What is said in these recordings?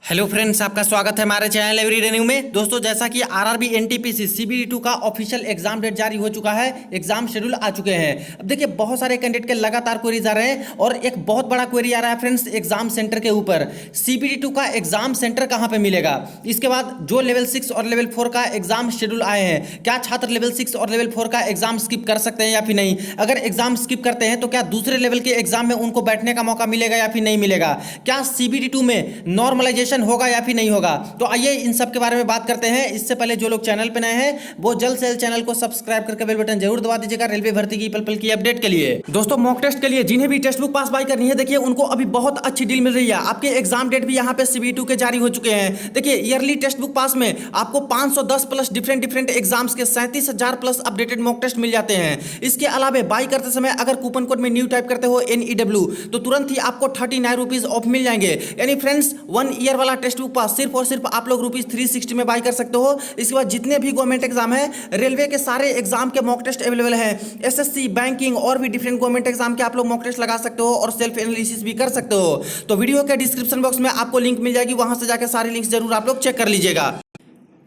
Hello friends, आपका स्वागत है हमारे चैनल एवरी रनिंग में। दोस्तों, जैसा कि आरआरबी एनटीपीसी सीबीडी2 का ऑफिशियल एग्जाम डेट जारी हो चुका है, एग्जाम शेड्यूल आ चुके हैं। अब देखिए, बहुत सारे कैंडिडेट के लगातार क्वेरीज आ रहे हैं और एक बहुत बड़ा क्वेरी आ रहा है फ्रेंड्स एग्जाम सेंटर के ऊपर। सीबीडी2 का एग्जाम सेंटर कहाँ पे मिलेगा? इसके बाद जो लेवल 6 और लेवल 4 का एग्जाम शेड्यूल आए हैं, क्या छात्र लेवल 6 और लेवल 4 का एग्जाम स्किप कर सकते हैं या फिर नहीं? अगर एग्जाम स्किप करते हैं तो क्या दूसरे लेवल के एग्जाम में उनको बैठने का मौका मिलेगा या फिर नहीं मिलेगा? क्या सीबीडी2 में नॉर्मलाइजेशन होगा या फिर नहीं होगा? तो आइए इन सब के बारे में बात करते हैं। इससे पहले जो लोग चैनल पर नए हैं वो जल्द से जल्द चैनल को सब्सक्राइब करके बेल बटन जरूर दबा दीजिएगा रेलवे भर्ती की पल पल की अपडेट के लिए। दोस्तों, मॉक टेस्ट के लिए जिन्हें भी टेक्स्ट बुक पास बाय करनी है, देखिए उनको अभी बहुत अच्छी डील मिल रही है। आपके एग्जाम डेट भी यहाँ पे सीबीडी2 के जारी हो चुके हैं। देखिए, ईयरली टेक्स्ट बुक पास में आपको 510 प्लस डिफरेंट एग्जाम्स के 37,000 प्लस अपडेटेड मॉक टेस्ट मिल जाते हैं। इसके अलावा बाई करते समय अगर कूपन कोड में न्यू टाइप करते हो NEW तो तुरंत ही आपको 39 रुपीज ऑफ मिल जाएंगे। यानी फ्रेंड्स 1 ईयर वाला टेक्स्ट बुक पास सिर्फ और सिर्फ आप लोग ₹360 में बाई कर सकते हो। इसके बाद जितने भी गवर्नमेंट एग्जाम है, रेलवे के सारे एग्जाम के मॉक टेस्ट अवेलेबल हैं। SSC, बैंकिंग और भी डिफरेंट गवर्नमेंट एग्जाम के आप लोग मॉक टेस्ट लगा सकते हो और सेल्फ एनालिसिस भी कर सकते हो। तो वीडियो के डिस्क्रिप्शन बॉक्स में आपको लिंक मिल जाएगी, वहां से जाकर सारी लिंक्स जरूर आप लोग चेक कर लीजिएगा।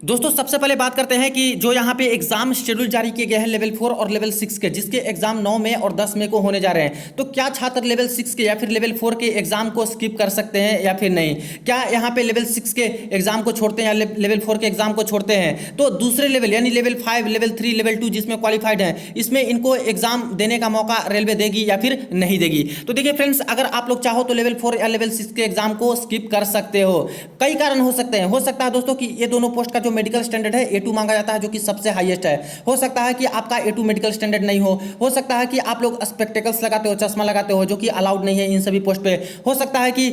दोस्तों, सबसे पहले बात करते हैं कि जो यहाँ पे एग्जाम शेड्यूल जारी किए गए हैं लेवल 4 और लेवल 6 के, जिसके एग्जाम 9 मई और 10 मई को होने जा रहे हैं। तो क्या छात्र लेवल 6 के या फिर लेवल 4 के एग्जाम को स्किप कर सकते हैं या फिर नहीं? क्या यहाँ पे लेवल 6 के एग्जाम को छोड़ते हैं या लेवल 4 के एग्जाम को छोड़ते हैं तो दूसरे लेवल यानी लेवल 5, लेवल 3, लेवल 2 जिसमें क्वालिफाइड है, इसमें इनको एग्जाम देने का मौका रेलवे देगी या फिर नहीं देगी? तो देखिए फ्रेंड्स, अगर आप लोग चाहो तो लेवल 4 या लेवल 6 के एग्जाम को स्किप कर सकते हो। कई कारण हो सकते हैं। हो सकता है दोस्तों कि ये दोनों पोस्ट का जो मेडिकल स्टैंडर्ड है A2 मांगा जाता है, जो कि सबसे हाईएस्ट है। हो सकता है कि आपका A2 मेडिकल स्टैंडर्ड नहीं हो सकता है कि आप लोग स्पेक्टेकल्स लगाते हो, चश्मा लगाते हो, जो कि अलाउड नहीं है इन सभी पोस्ट पे। हो सकता है कि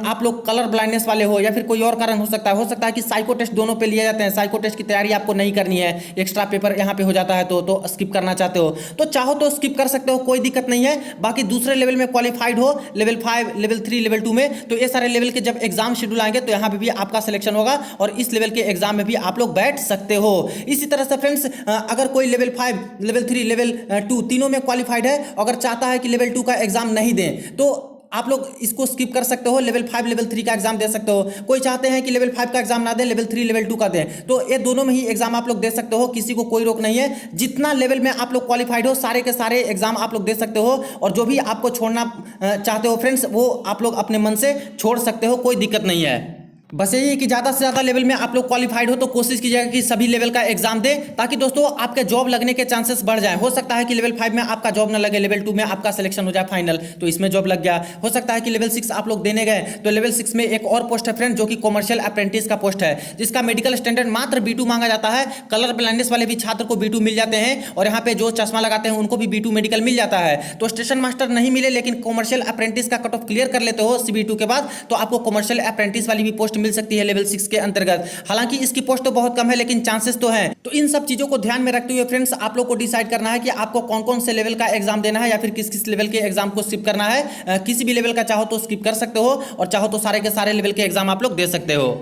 आप लोग कलर ब्लाइंडनेस वाले हो या फिर कोई और कारण हो सकता है। हो सकता है कि साइको टेस्ट दोनों पे लिए जाते हैं, साइको टेस्ट की तैयारी आपको नहीं करनी है, एक्स्ट्रा पेपर यहाँ पे हो जाता है तो स्किप करना चाहते हो तो चाहो तो स्किप कर सकते हो, कोई दिक्कत नहीं है। बाकी दूसरे लेवल में क्वालिफाइड हो, लेवल 5, लेवल 3, लेवल 2 में, तो ये सारे लेवल के जब एग्जाम शेड्यूल आएंगे तो यहाँ पे भी आपका सिलेक्शन होगा और इस लेवल के एग्जाम में भी आप लोग बैठ सकते हो। इसी तरह से फ्रेंड्स, अगर कोई लेवल 5, लेवल 3, लेवल 2 तीनों में क्वालिफाइड है, अगर चाहता है कि लेवल 2 का एग्जाम नहीं दें तो आप लोग इसको स्किप कर सकते हो, लेवल 5, लेवल 3 का एग्जाम दे सकते हो। कोई चाहते हैं कि लेवल 5 का एग्जाम ना दें, लेवल 3, लेवल 2 का दें, तो ये दोनों में ही एग्जाम आप लोग दे सकते हो, किसी को कोई रोक नहीं है। जितना लेवल में आप लोग क्वालिफाइड हो सारे के सारे एग्जाम आप लोग दे सकते हो और जो भी आपको छोड़ना चाहते हो फ्रेंड्स, वो आप लोग अपने मन से छोड़ सकते हो, कोई दिक्कत नहीं है। बस यही है कि ज़्यादा से ज़्यादा लेवल में आप लोग क्वालिफाइड हो तो कोशिश कीजिएगा कि सभी लेवल का एग्जाम दें, ताकि दोस्तों आपके जॉब लगने के चांसेस बढ़ जाए। हो सकता है कि लेवल 5 में आपका जॉब ना लगे, लेवल 2 में आपका सिलेक्शन हो जाए फाइनल, तो इसमें जॉब लग गया। हो सकता है कि लेवल 6 आप लोग देने गए तो लेवल 6 में एक और पोस्ट है फ्रेंड, जो कि कॉमर्शियल अप्रेंटिस का पोस्ट है, जिसका मेडिकल स्टैंडर्ड मात्र B2 मांगा जाता है। कलर ब्लाइंडनेस वाले भी छात्र को B2 मिल जाते हैं और यहाँ पे जो चश्मा लगाते हैं उनको भी B2 मेडिकल मिल जाता है। तो स्टेशन मास्टर नहीं मिले लेकिन कॉमर्शियल अप्रेंटिस का कट ऑफ क्लियर कर लेते हो CB2 के बाद, तो आपको कॉमर्शियल अप्रेंटिस वाली भी पोस्ट मिल सकती है लेवल 6 के अंतर्गत। हालांकि इसकी पोस्ट तो बहुत कम है लेकिन चांसेस तो हैं। तो इन सब चीजों को ध्यान में रखते हुए फ्रेंड्स, आप लोग को डिसाइड करना है कि आपको कौन कौन से लेवल का एग्जाम देना है या फिर किस किस लेवल के एग्जाम को स्किप करना है। किसी भी लेवल का चाहो तो स्किप कर सकते हो और चाहो तो सारे के सारे लेवल के एग्जाम आप लोग दे सकते हो।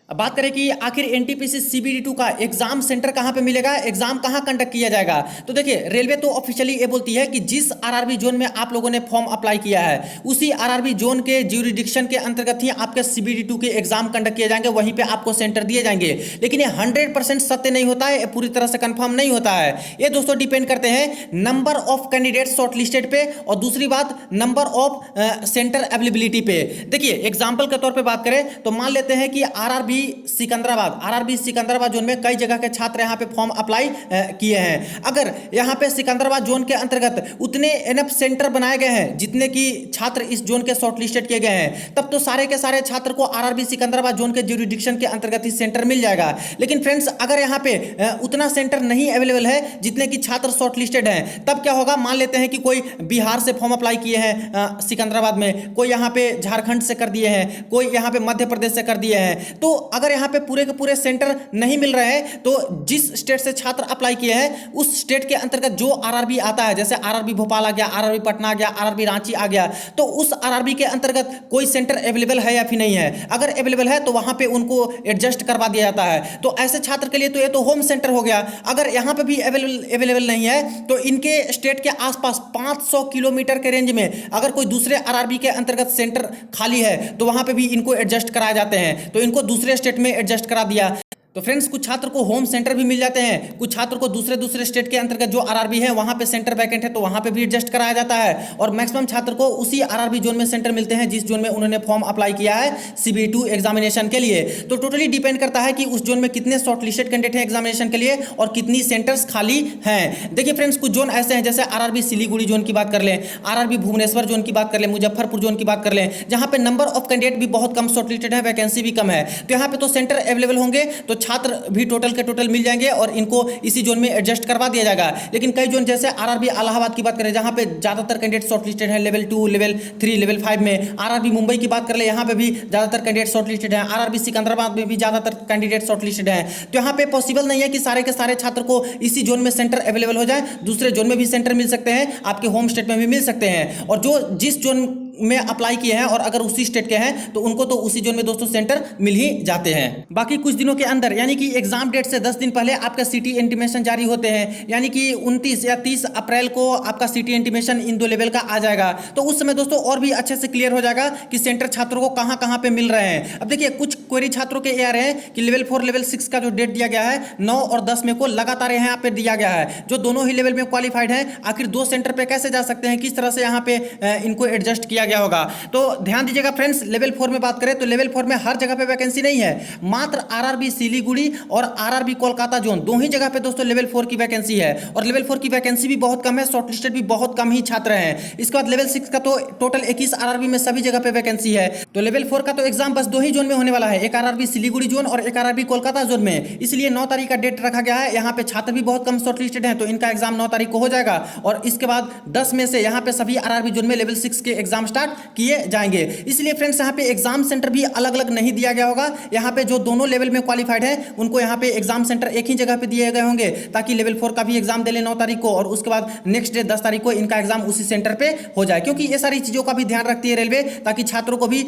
अब बात करें कि आखिर एनटीपीसी सीबीडी2 का एग्जाम सेंटर कहां पे मिलेगा, एग्जाम कहां कंडक्ट किया जाएगा? तो देखिए, रेलवे तो ऑफिशियली ये बोलती है कि जिस आरआरबी जोन में आप लोगों ने फॉर्म अप्लाई किया है उसी आरआरबी जोन के ज्यूरिडिक्शन के अंतर्गत ही आपके सीबीडी2 के एग्जाम कंडक्ट किए जाएंगे, वहीं पे आपको सेंटर दिए जाएंगे। लेकिन ये 100% सत्य नहीं होता है, पूरी तरह से कंफर्म नहीं होता है। ये दोस्तों डिपेंड करते हैं नंबर ऑफ कैंडिडेट शॉर्टलिस्टेड पे और दूसरी बात नंबर ऑफ सेंटर अवेलेबिलिटी पे। देखिए, एग्जाम्पल के तौर पर बात करें तो मान लेते हैं कि आरआरबी सिकंदराबाद जोन में कई जगह के छात्र यहाँ पे फॉर्म अप्लाई किए हैं। अगर यहाँ पे सिकंदराबाद जोन के अंतर्गत उतने एनएफ सेंटर बनाए गए हैं जितने की छात्र इस जोन के शॉर्टलिस्टेड किए गए हैं, तब तो सारे के सारे छात्र को आरआरबी सिकंदराबाद जोन के ज्यूरिडिक्शन के अंतर्गत ही सेंटर मिल जाएगा। लेकिन फ्रेंड्स, अगर यहाँ पे उतना सेंटर नहीं अवेलेबल है जितने की छात्र शॉर्टलिस्टेड हैं, तब क्या होगा? मान लेते हैं कि कोई बिहार से फॉर्म अप्लाई किए हैं सिकंदराबाद में, कोई यहाँ पे झारखंड से कर दिए हैं, कोई यहाँ पे मध्य प्रदेश से कर दिए हैं, तो अगर यहाँ पे पूरे के पूरे सेंटर नहीं मिल रहे हैं तो जिस स्टेट से छात्र अप्लाई किए हैं उस स्टेट के अंतर्गत जो आरआरबी आता है, जैसे आरआरबी भोपाल आ गया, आरआरबी पटना आ गया, आरआरबी रांची आ गया, तो उस आरआरबी के अंतर्गत कोई सेंटर अवेलेबल है या फिर नहीं है। अगर अवेलेबल है तो वहां पे उनको एडजस्ट करवा दिया जाता है। तो ऐसे छात्र के लिए तो ये तो होम सेंटर हो गया। अगर यहाँ पे भी अवेलेबल नहीं है तो इनके स्टेट के आसपास 500 किलोमीटर के रेंज में अगर कोई दूसरे आरआरबी के अंतर्गत सेंटर खाली है तो वहां पे भी इनको एडजस्ट कराए जाते हैं। तो इनको दूसरे स्टेट में एडजस्ट करा दिया। तो फ्रेंड्स, कुछ छात्र को होम सेंटर भी मिल जाते हैं, कुछ छात्र को दूसरे स्टेट के अंतर्गत जो आरआरबी है वहां पे सेंटर वैकेंट है तो वहां पे भी एडजस्ट कराया जाता है। और मैक्सिमम छात्र को उसी आरआरबी जोन में सेंटर मिलते हैं जिस जोन में उन्होंने फॉर्म अप्लाई किया है CBE2 एग्जामिनेशन के लिए। तो टोटली डिपेंड करता है कि उस जोन में कितने शॉर्टलिस्टेड कैंडिडेट हैं एग्जामिनेशन के लिए और कितनी सेंटर्स खाली हैं। देखिए फ्रेंड्स, कुछ जोन ऐसे हैं, जैसे आरआरबी सिलीगुड़ी जोन की बात कर लें, आरआरबी भुवनेश्वर जोन की बात कर लें, मुजफ्फरपुर जोन की बात कर लें, जहां पे नंबर ऑफ कैंडिडेट भी बहुत कम शॉर्टलिस्टेड है, वैकेंसी भी कम है। तो यहाँ पे तो सेंटर अवेलेबल होंगे तो छात्र भी टोटल के टोटल मिल जाएंगे और इनको इसी जोन में एडजस्ट करवा दिया जाएगा। लेकिन कई जोन, जैसे आरआरबी इलाहाबाद की बात करें जहां पे ज्यादातर कैंडिडेट शॉर्टलिस्टेड हैं लेवल 2, लेवल 3, लेवल 5 में, आरआरबी मुंबई की बात कर ले, यहां पे भी ज्यादातर कैंडिडेट शॉर्टलिस्टेड हैं, आरआरबी सिकंदराबाद में भी ज्यादातर कैंडिडेट शॉर्टलिस्टेड हैं। तो यहाँ पे पॉसिबल नहीं है कि सारे के सारे छात्र को इसी जोन में सेंटर अवेलेबल हो जाए, दूसरे जोन में भी सेंटर मिल सकते हैं, आपके होम स्टेट में भी मिल सकते हैं। और जो जिस जोन में अप्लाई किए हैं और अगर उसी स्टेट के हैं तो उनको तो उसी जोन में दोस्तों सेंटर मिल ही जाते हैं। बाकी कुछ दिनों के अंदर यानी कि एग्जाम डेट से 10 दिन पहले आपका सिटी इंटीमेशन जारी होते हैं, यानी कि 29 या 30 अप्रैल को आपका सिटी इंटीमेशन इन 2 लेवल का आ जाएगा। तो उस समय दोस्तों और भी अच्छे से क्लियर हो जाएगा कि सेंटर छात्रों को कहां कहां पे मिल रहे हैं। अब देखिए, कुछ क्वेरी छात्रों के ये आ रहे हैं कि लेवल 4 लेवल 6 का जो डेट दिया गया है 9 और 10 में को लगातार यहाँ पे दिया गया है, जो दोनों ही लेवल में क्वालिफाइड है, आखिर 2 सेंटर पे कैसे जा सकते हैं, किस तरह से यहाँ पे इनको एडजस्ट किया गया होगा। तो ध्यान दीजिएगा फ्रेंड्स, लेवल 4 में बात करें तो लेवल 4 में हर जगह पे वैकेंसी नहीं है, मात्र आरआरबी सिलीगुड़ी और आरआरबी कोलकाता जोन 2 ही जगह पे दोस्तों लेवल 4 की वैकेंसी है। और लेवल 4 की वैकेंसी भी बहुत कम है, शॉर्टलिस्टेड भी बहुत कम ही छात्र हैं। इसके बाद लेवल 6 का तो टोटल 21 आरआरबी में सभी जगह पे वैकेंसी है। तो लेवल 4 का तो एग्जाम बस 2 ही जोन में होने वाला है, एक आरआरबी सिलीगुड़ी जोन और एक आरआरबी कोलकाता जोन में। इसलिए 9 तारीख का डेट रखा गया है। यहाँ पे छात्र भी बहुत कम शॉर्टलिस्टेड हैं तो इनका एग्जाम 9 तारीख को हो जाएगा। और इसके बाद 10 में से यहाँ पे सभी आरआरबी जोन में लेवल 6 के एग्जाम स्टार्ट किए जाएंगे। इसलिए फ्रेंड्स, यहाँ पे एग्जाम सेंटर भी अलग अलग नहीं दिया गया होगा। यहाँ पे जो दोनों लेवल में क्वालिफाइड है उनको यहाँ पे एग्जाम सेंटर एक ही जगह पे दिए गए होंगे, ताकि लेवल 4 का भी एग्जाम दे ले 9 तारीख को और उसके बाद नेक्स्ट डे 10 तारीख को इनका एग्जाम उसी सेंटर पे हो जाए। क्योंकि ये सारी चीजों का भी ध्यान रखती है रेलवे, ताकि छात्रों को भी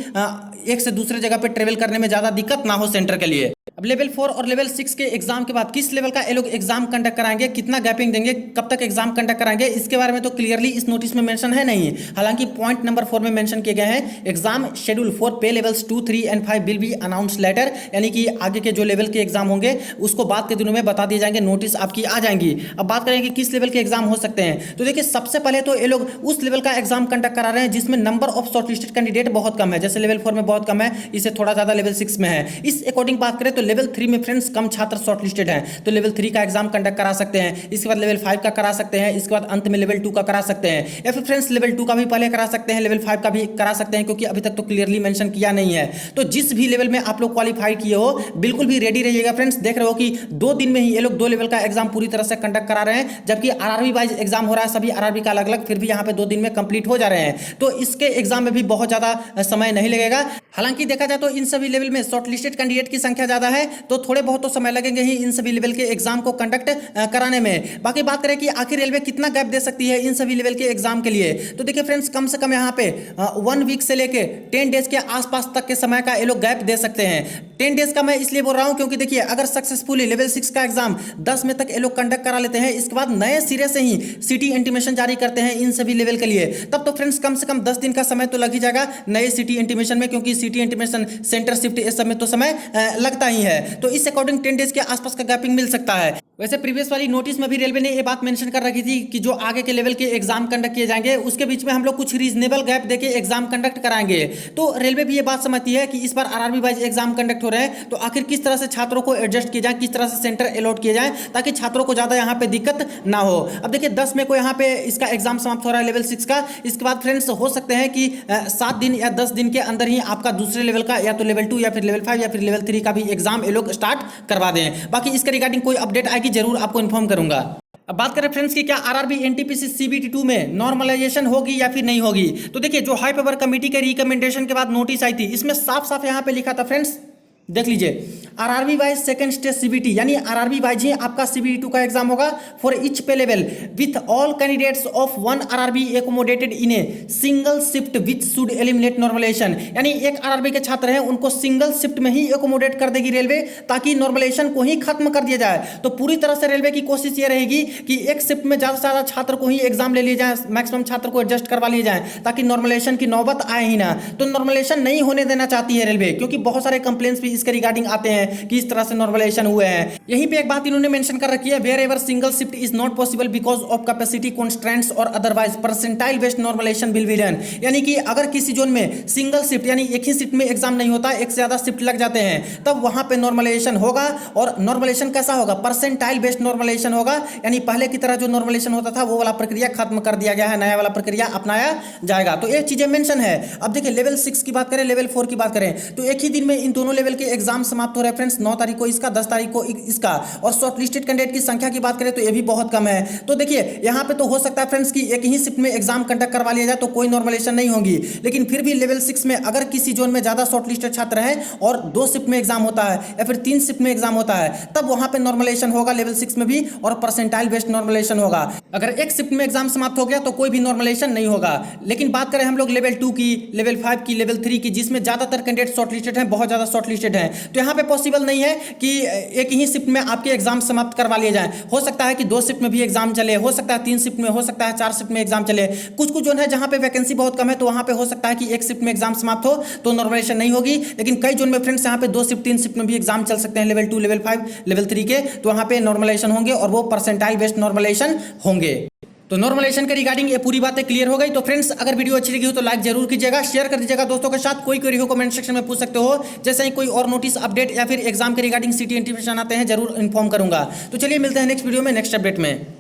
एक से दूसरे जगह पे ट्रेवल करने में ज्यादा दिक्कत ना हो सेंटर के लिए। अब लेवल 4 और लेवल 6 के एग्जाम के बाद किस लेवल का ये लोग एग्जाम कंडक्ट कराएंगे, कितना गैपिंग देंगे, कब तक एग्जाम कंडक्ट कराएंगे, इसके बारे में तो क्लियरली इस नोटिस में मेंशन है नहीं। हालांकि पॉइंट नंबर 4 में मेंशन किए गए हैं, exam schedule for pay levels 2, 3 and 5 will be announce later, यानी कि आगे के जो लेवल के एग्जाम होंगे उसको बाद के दिनों में बता दिए जाएंगे, नोटिस आपकी आ जाएंगी। अब बात करेंगे किस लेवल के एग्जाम हो सकते हैं। तो देखिए, सबसे पहले तो ये लोग उस लेवल का एग्जाम कंडक्ट करा रहे हैं जिसमें नंबर ऑफ शॉर्टलिस्टेड कैंडिडेट बहुत कम है, जैसे लेवल 4 में बहुत कम है, इससे थोड़ा ज्यादा लेवल 6 में है। इस अकॉर्डिंग बात करें तो लेवल 3 में फ्रेंड्स कम छात्र शॉर्टलिस्टेड हैं, तो लेवल 3 का एग्जाम कंडक्ट करा सकते हैं, इसके बाद लेवल 5 का करा सकते हैं, इसके बाद अंत में लेवल 2 का करा सकते हैं, या फिर फ्रेंड्स लेवल 2 का भी पहले करा सकते हैं, लेवल 5 का भी करा सकते हैं, क्योंकि अभी तक तो क्लियरली मेंशन किया नहीं है। तो जिस भी लेवल में आप लोग क्वालिफाई किए हो बिल्कुल भी रेडी रहिएगा फ्रेंड्स। देख रहे हो कि 2 दिन में ही ये लोग 2 लेवल का एग्जाम पूरी तरह से कंडक्ट करा रहे हैं, जबकि आरआरबी वाइज एग्जाम हो रहा है, सभी आरआरबी का अलग अलग, फिर भी यहाँ पे 2 दिन में कंप्लीट हो जा रहे हैं। तो इसके एग्जाम में भी बहुत ज्यादा समय नहीं लगेगा। हालांकि देखा जाए तो इन सभी लेवल में शॉर्टलिस्टेड कैंडिडेट की संख्या ज्यादा है, तो थोड़े बहुत तो समय लगेंगे ही इन सभी लेवल के एग्जाम को कंडक्ट कराने में। बाकी बात करें कि आखिर रेलवे कितना गैप दे सकती है इन सभी लेवल के एग्जाम के लिए, तो देखिए फ्रेंड्स, कम से कम यहाँ पे 1 वीक से लेके 10 डेज के आसपास तक के समय का ये लोग गैप दे सकते हैं। 10 डेज का मैं इसलिए बोल रहा हूं क्योंकि देखिए, अगर सक्सेसफुली लेवल 6 का एग्जाम 10 में तक ये लोग कंडक्ट करा लेते हैं, इसके बाद नए सिरे से ही सिटी इंटीमेशन जारी करते हैं इन सभी लेवल के लिए, तब तो फ्रेंड्स कम से कम 10 दिन का समय तो लग ही जाएगा नए सिटी इंटीमेशन में, क्योंकि सिटी इंटीमेशन सेंटर शिफ्ट इस सब में तो समय लगता ही है। तो इस अकॉर्डिंग 10 डेज के आसपास का गैपिंग मिल सकता है। वैसे प्रीवियस वाली नोटिस में भी रेलवे ने ये बात मेंशन कर रखी थी कि जो आगे के लेवल के एग्जाम कंडक्ट किए जाएंगे उसके बीच में हम लोग कुछ रीजनेबल गैप देके एग्जाम कंडक्ट कराएंगे। तो रेलवे भी ये बात समझती है कि इस बार आरआरबी वाइज एग्जाम कंडक्ट हो रहे हैं, तो आखिर किस तरह से छात्रों को एडजस्ट किया जाए, किस तरह से सेंटर अलॉट किए जाए, ताकि छात्रों को ज्यादा यहाँ पे दिक्कत ना हो। अब देखिए 10 में को यहाँ पे इसका एग्जाम समाप्त हो रहा है लेवल 6 का, इसके बाद फ्रेंड्स हो सकते हैं कि 7 दिन या 10 दिन के अंदर ही आपका दूसरे लेवल का या तो लेवल 2 या फिर लेवल 5 या फिर लेवल 3 का भी एग्जाम ये लोग स्टार्ट करवा दें। बाकी इसके रिगार्डिंग कोई अपडेट आएगी जरूर आपको इन्फॉर्म करूंगा। अब बात करें फ्रेंड्स कि क्या आरआरबी एनटीपीसी CBT2 में नॉर्मलाइजेशन होगी या फिर नहीं होगी। तो देखिए, जो हाई पावर कमेटी के रिकमेंडेशन के बाद नोटिस आई थी, इसमें साफ साफ यहाँ पे लिखा था फ्रेंड्स, देख लीजिए, RRB wise second stage CBT यानी आरआरबी वाइज ही आपका सीबीटी 2 का एग्जाम होगा for each pay level with all candidates of one RRB accommodated in a single shift which should eliminate normalisation. यानी एक आरआरबी के छात्र हैं उनको सिंगल शिफ्ट में ही एकोमोडेट कर देगी रेलवे ताकि नॉर्मलाइजेशन को ही खत्म कर दिया जाए। तो पूरी तरह से रेलवे की कोशिश ये रहेगी कि एक शिफ्ट में ज्यादा से ज्यादा छात्र को ही एग्जाम ले लिए जाए, मैक्सिमम छात्र को एडजस्ट करवा लिए जाए ताकि नॉर्मलाइजेशन की नौबत आए ही ना। तो नॉर्मलाइजेशन नहीं होने देना चाहती है रेलवे, क्योंकि बहुत सारे कंप्लेंट्स भी इसके रिगार्डिंग आते हैं कि इस तरह से नॉर्मलाइजेशन हुए हैं। यहीं पे एक बात इन्होंने मेंशन कर रखी है, wherever single shift is not possible because of capacity constraints और otherwise percentile based normalisation will be done. यानी कि अगर किसी जोन में सिंगल शिफ्ट यानी एक ही शिफ्ट में एग्जाम नहीं होता, एक से ज्यादा शिफ्ट लग जाते हैं, तब वहां पे नॉर्मलाइजेशन होगा। और नॉर्मलाइजेशन कैसा होगा? परसेंटाइल बेस्ड नॉर्मलाइजेशन होगा। यानी पहले की तरह जो नॉर्मलाइजेशन होता था वो वाला प्रक्रिया खत्म कर दिया गया है, नया वाला प्रक्रिया अपनाया जाएगा। तो ये चीजें मेंशन है। अब देखिए लेवल 6 की बात करें, लेवल 4 की बात करें, तो एक ही दिन में इन दोनों लेवल के एग्जाम समाप्त हो रहे हैं फ्रेंड्स। 9 तारीख को इसका, 10 तारीख को इसका। और शॉर्ट लिस्टेड कैंडिडेट की संख्या की बात करें तो ये भी बहुत कम है। तो देखिए यहां पे तो हो सकता है फ्रेंड्स कि एक ही शिफ्ट में एग्जाम कंडक्ट करवा लिया जाए तो कोई नॉर्मलाइजेशन नहीं होगी, लेकिन फिर भी लेवल 6 में अगर किसी जोन में ज्यादा शॉर्ट लिस्टेड छात्र हैं और 2 शिफ्ट में एग्जाम होता है या फिर 3 शिफ्ट में एग्जाम होता है, तब वहां पे नॉर्मलाइजेशन होगा लेवल 6 में भी, और परसेंटाइल बेस्ड नॉर्मलाइजेशन होगा। अगर एक शिफ्ट में एग्जाम समाप्त हो गया तो कोई भी नॉर्मलाइजेशन नहीं होगा। लेकिन बात करें हम लोग लेवल 2 की, लेवल 5 की, लेवल 3 की, जिसमें ज्यादातर कैंडिडेट शॉर्ट लिस्टेड हैं, बहुत ज्यादा शॉर्ट लिस्टेड हैं, तो यहाँ पे पॉसिबल नहीं है कि एक ही शिफ्ट में आपके एग्जाम समाप्त करवा लिए जाएं। हो सकता है कि 2 शिफ्ट में भी एग्जाम चले, हो सकता है 3 शिफ्ट में, हो सकता है 4 शिफ्ट में एग्जाम चले। कुछ कुछ जो है जहां पे वैकेंसी बहुत कम है तो वहां पे हो सकता है कि एक शिफ्ट में एग्जाम समाप्त हो तो नॉर्मलाइजेशन नहीं होगी। लेकिन कई जोन में फ्रेंड्स यहाँ पे 2 शिफ्ट 3 शिफ्ट में भी एग्जाम चल सकते हैं, लेवल 2, लेवल 5, लेवल 3 के, तो वहां पे नॉर्मलाइजेशन होंगे और वो परसेंटाइल बेस्ड नॉर्मलाइजेशन होंगे। तो नॉर्मलाइजेशन के रिगार्डिंग ये पूरी बातें क्लियर हो गई। तो फ्रेंड्स अगर वीडियो अच्छी लगी हो तो लाइक जरूर कीजिएगा, शेयर कर दीजिएगा दोस्तों के साथ। कोई क्वेरी हो कमेंट सेक्शन में पूछ सकते हो। जैसे ही कोई और नोटिस अपडेट या फिर एग्जाम के रिगार्डिंग सिटी नोटिफिकेशन आते हैं जरूर इन्फॉर्म करूंगा। तो चलिए मिलते हैं नेक्स्ट वीडियो में नेक्स्ट अपडेट में।